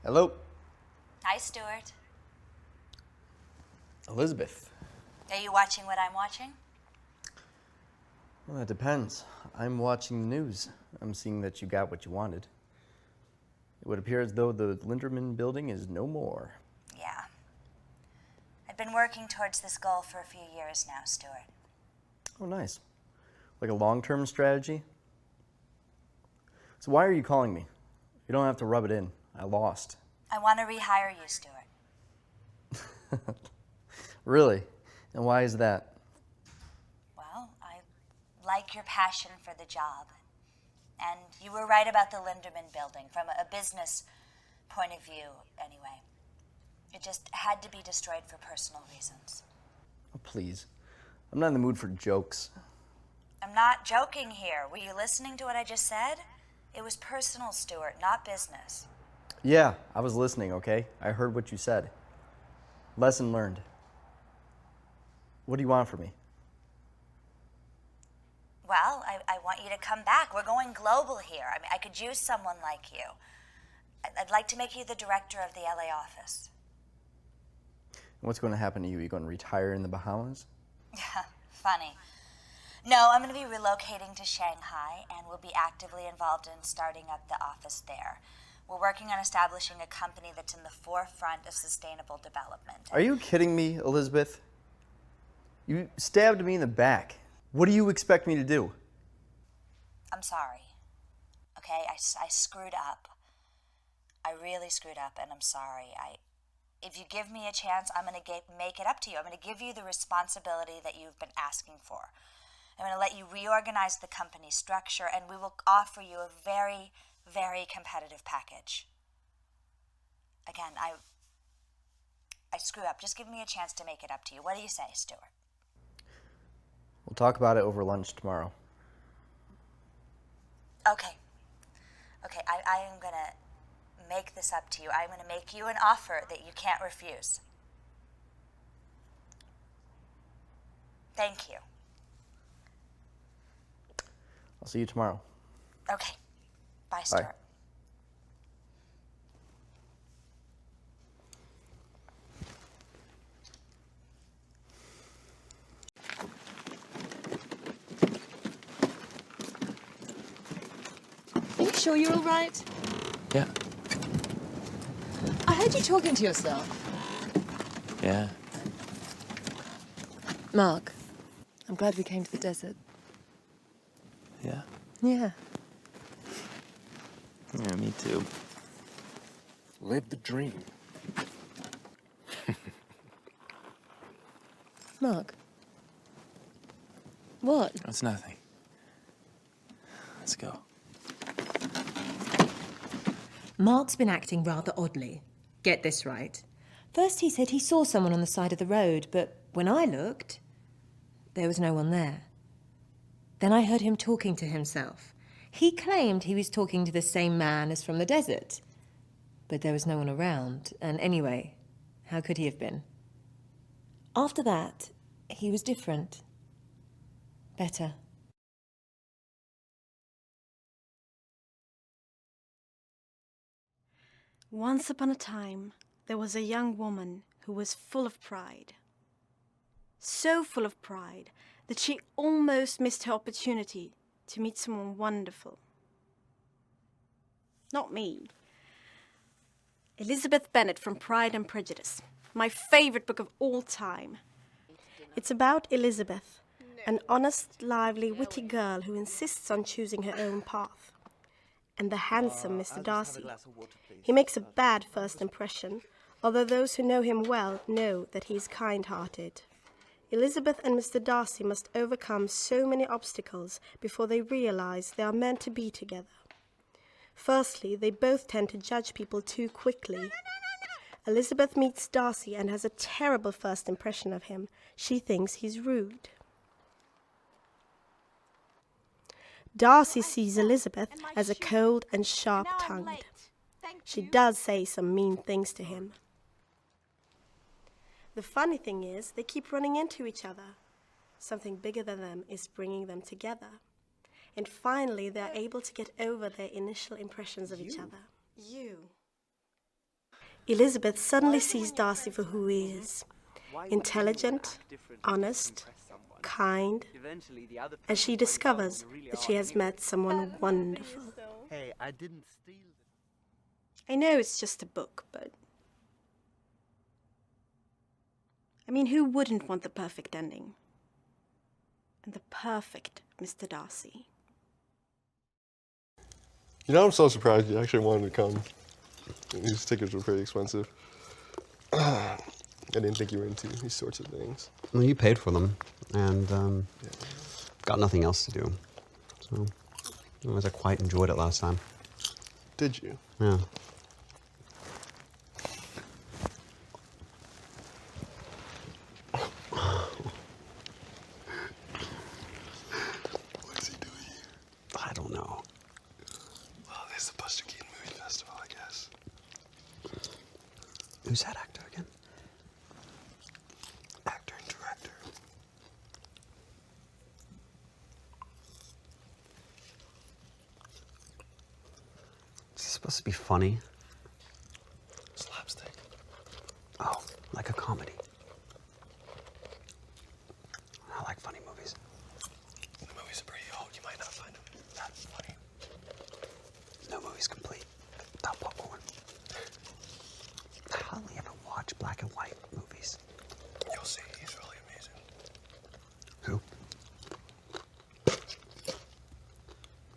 Hello. Hi, Stuart. Elizabeth. Are you watching what I'm watching? Well, that depends. I'm watching the news. I'm seeing that you got what you wanted. It would appear as though the Linderman building is no more. Yeah. I've been working towards this goal for a few years now, Stuart. Oh, nice. Like a long-term strategy? So why are you calling me? You don't have to rub it in. I lost. I want to rehire you, Stuart. Really? And why is that? Well, I like your passion for the job. And you were right about the Linderman building, from a business point of view, anyway. It just had to be destroyed for personal reasons. Oh, please. I'm not in the mood for jokes. I'm not joking here. Were you listening to what I just said? It was personal, Stuart, not business. Yeah, I was listening, okay? I heard what you said. Lesson learned. What do you want from me? Well, I want you to come back. We're going global here. I mean, I could use someone like you. I'd like to make you the director of the LA office. What's going to happen to you? Are you going to retire in the Bahamas? Yeah, funny. No, I'm going to be relocating to Shanghai, and we'll be actively involved in starting up the office there. We're working on establishing a company that's in the forefront of sustainable development. Are you kidding me, Elizabeth? You stabbed me in the back. What do you expect me to do? I'm sorry. Okay, I screwed up. I really screwed up, and I'm sorry. If you give me a chance, I'm going to make it up to you. I'm going to give you the responsibility that you've been asking for. I'm going to let you reorganize the company structure, and we will offer you a very, very competitive package. Again, I screw up. Just give me a chance to make it up to you. What do you say, Stuart? We'll talk about it over lunch tomorrow. Okay. Okay, I am going to make this up to you. I'm going to make you an offer that you can't refuse. Thank you. I'll see you tomorrow. Okay. Bye, Stuart. Bye. Are you sure you're all right? Yeah. I heard you talking to yourself. Yeah. Mark, I'm glad we came to the desert. Yeah. Yeah. Yeah, me too. Live the dream. Mark. What? It's nothing. Let's go. Mark's been acting rather oddly. Get this right. First he said he saw someone on the side of the road, but when I looked, there was no one there. Then I heard him talking to himself. He claimed he was talking to the same man as from the desert, but there was no one around, and anyway, how could he have been? After that, he was different. Better. Once upon a time, there was a young woman who was full of pride. So full of pride that she almost missed her opportunity to meet someone wonderful. Not me. Elizabeth Bennet from Pride and Prejudice, my favorite book of all time. It's about Elizabeth, an honest, lively, witty girl who insists on choosing her own path. And the handsome Mr. Darcy. He makes a bad first impression, although those who know him well know that he is kind-hearted. Elizabeth and Mr. Darcy must overcome so many obstacles before they realize they are meant to be together. Firstly, they both tend to judge people too quickly. Elizabeth meets Darcy and has a terrible first impression of him. She thinks he's rude. Darcy sees Elizabeth as a cold and sharp-tongued. She does say some mean things to him. The funny thing is, they keep running into each other. Something bigger than them is bringing them together. And finally, they're able to get over their initial impressions of each other. You. Elizabeth suddenly sees Darcy for who he is. Intelligent, honest, kind, and she discovers that she has met someone wonderful. Hey, I didn't steal I know it's just a book, but... I mean, who wouldn't want the perfect ending? And the perfect Mr. Darcy. You know, I'm so surprised you actually wanted to come. These tickets were pretty expensive. I didn't think you were into these sorts of things. Well, you paid for them, and got nothing else to do. So, I quite enjoyed it last time. Did you? Yeah. What is he doing here? I don't know. Well, there's the Buster Keaton Movie Festival, I guess. Who's that actor again? Actor and director. Is it supposed to be funny? Slapstick. Oh, like a comedy. I like funny movies. The movies are pretty old. You might not find them that funny. No movie's complete without popcorn. I hardly ever watch black and white movies. You'll see. He's really amazing. Who?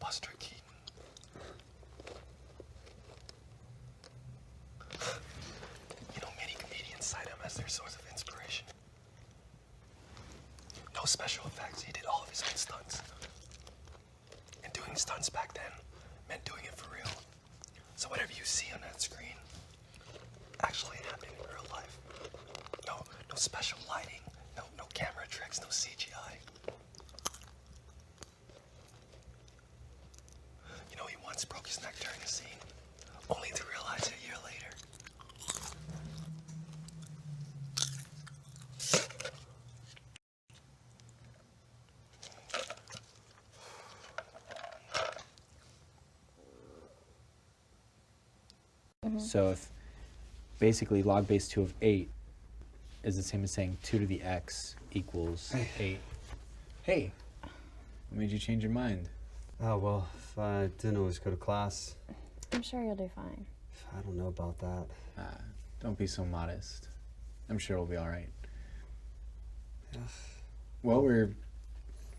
Buster Keaton. You know, many comedians cite him as their source of inspiration. No special effects. He did all of his own stunts. And doing stunts back then meant doing it for real. So whatever you see on that screen actually happened in real life. No special lighting, no camera tricks, no CGI. You know, he once broke his neck during a scene, only to realize it a year later. So if basically log base 2 of 8 is the same as saying 2 to the x equals 8. Hey, what made you change your mind? Oh, well, if I didn't always go to class, I'm sure you'll do fine. I don't know about that. Don't be so modest. I'm sure we'll be all right. Yeah. Well, we're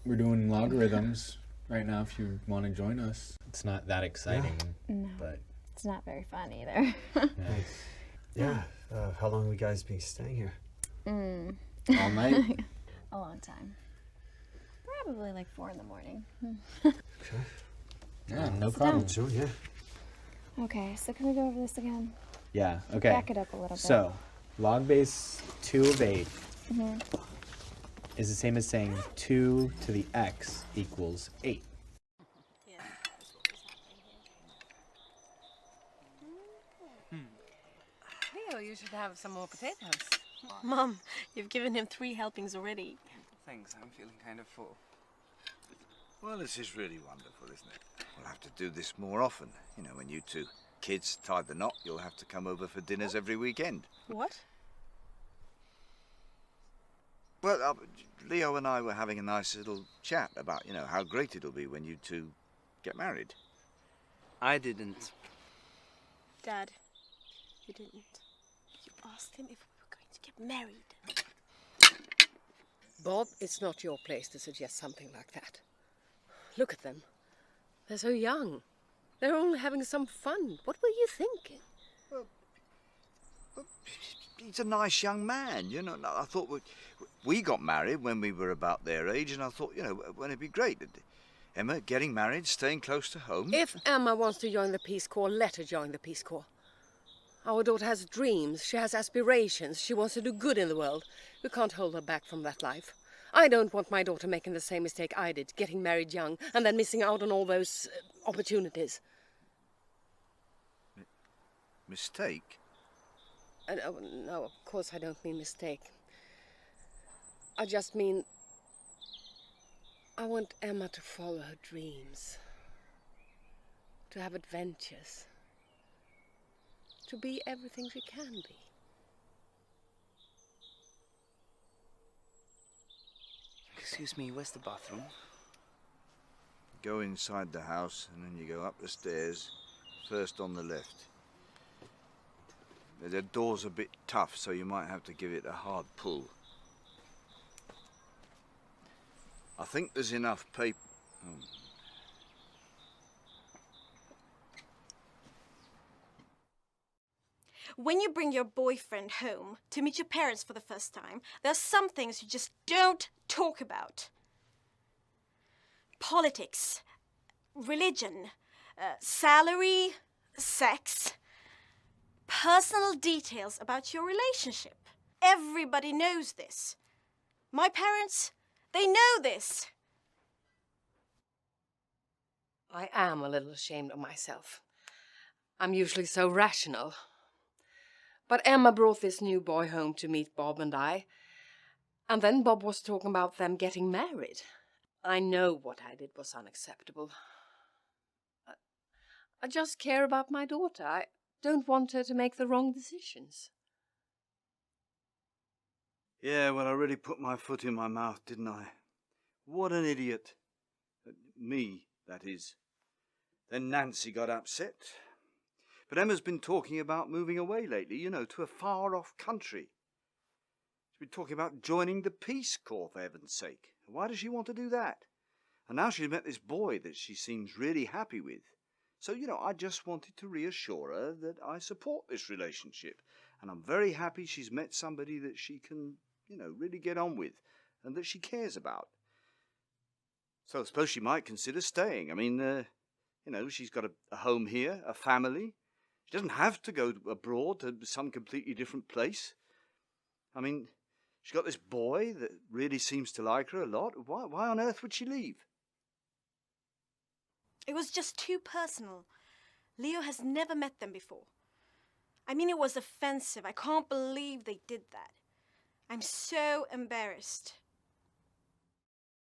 doing logarithms right now if you want to join us. It's not that exciting, No. but... It's not very fun either. Nice. Yeah. How long have you guys been staying here? All night? A long time. Probably like 4 in the morning. Okay. Yeah, no problem. Sure, yeah. Okay, so can we go over this again? Yeah, okay. Back it up a little bit. So, log base 2 of 8 is the same as saying 2 to the x equals 8. Leo, you should have some more potatoes. Mom, you've given him 3 helpings already. Thanks, I'm feeling kind of full. Well, this is really wonderful, isn't it? We'll have to do this more often. You know, when you two kids tie the knot, you'll have to come over for dinners every weekend. What? Well, Leo and I were having a nice little chat about, you know, how great it'll be when you two get married. I didn't. Dad, you didn't. You asked him if we were going to get married. Bob, it's not your place to suggest something like that. Look at them. They're so young. They're only having some fun. What were you thinking? Well, he's a nice young man, you know. I thought we got married when we were about their age, and I thought, you know, when it'd be great. Emma, getting married, staying close to home. If Emma wants to join the Peace Corps, let her join the Peace Corps. Our daughter has dreams. She has aspirations. She wants to do good in the world. We can't hold her back from that life. I don't want my daughter making the same mistake I did, getting married young and then missing out on all those opportunities. Mistake? No, of course I don't mean mistake. I just mean I want Emma to follow her dreams, to have adventures. to be everything she can be. Excuse me, where's the bathroom? Go inside the house and then you go up the stairs, first on the left. The door's a bit tough, so you might have to give it a hard pull. I think there's enough paper. Oh. When you bring your boyfriend home to meet your parents for the first time, there are some things you just don't talk about. Politics, religion, salary, sex, personal details about your relationship. Everybody knows this. My parents, they know this. I am a little ashamed of myself. I'm usually so rational. But Emma brought this new boy home to meet Bob and I. And then Bob was talking about them getting married. I know what I did was unacceptable. I just care about my daughter. I don't want her to make the wrong decisions. Yeah, well, I really put my foot in my mouth, didn't I? What an idiot. Me, that is. Then Nancy got upset. But Emma's been talking about moving away lately, you know, to a far-off country. She's been talking about joining the Peace Corps, for heaven's sake. Why does she want to do that? And now she's met this boy that she seems really happy with. So, you know, I just wanted to reassure her that I support this relationship. And I'm very happy she's met somebody that she can, you know, really get on with and that she cares about. So I suppose she might consider staying. I mean, you know, she's got a home here, a family. She doesn't have to go abroad to some completely different place. I mean, she's got this boy that really seems to like her a lot. Why on earth would she leave? It was just too personal. Leo has never met them before. I mean, it was offensive. I can't believe they did that. I'm so embarrassed.